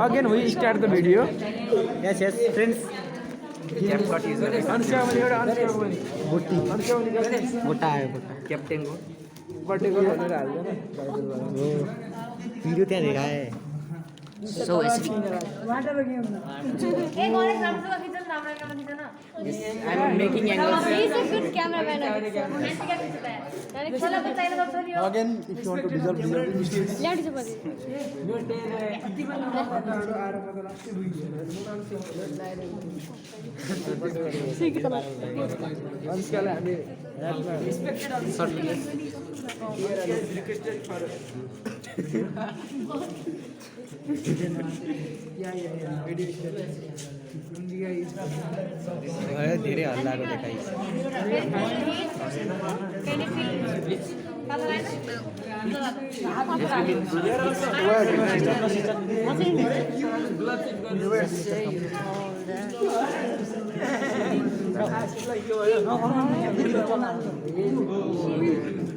Again, we start the video. Yes, friends. Captain को video त्यहाँ हेरा है So acidic. I'm making angles. He's a good cameraman. Again, if you want to deserve धेरै हल्लाको देखाइस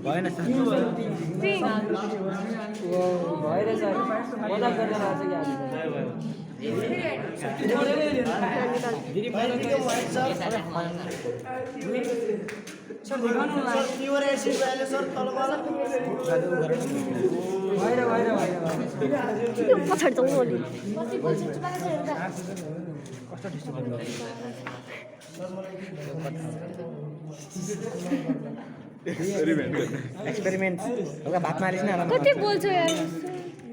भएन पछाडि जाउँ अलि एक्सपेरिमेन्ट हल्का भात मारिस न कति बोल्छु यार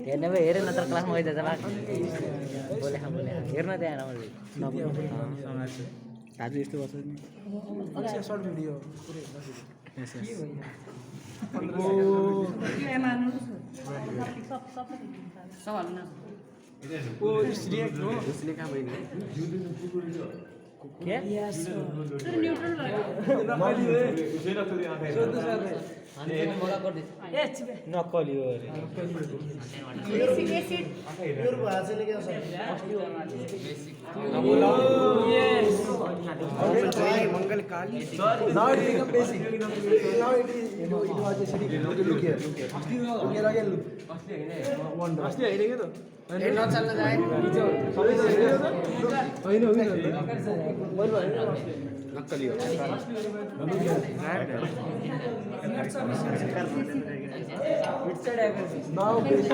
हेर्ने भयो हेर न तर क्लासमा गइदिए त बोले हेर्न त्यहाँ राम्ररी दाजु यस्तो गर्छ नि short video. उसले कहाँ भयो के नक्कली हो अरे Now it become basic. Now it was acidic. Look here. Here again look. One drop. नक्कली हो Now basic.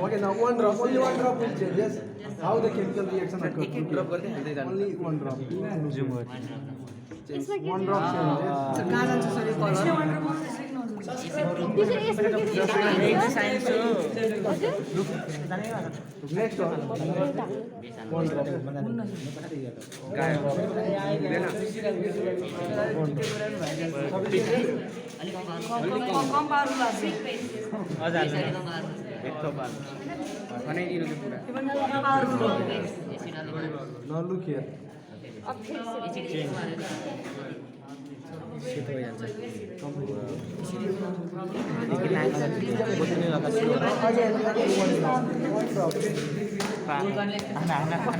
Okay, now one drop. Only one drop will change. Yes. How the chemical reaction occurs. Only one drop. It's like One drop changes. Next one. One drop. Now look here. सेतो भइहाल्छ Again, one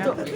drop.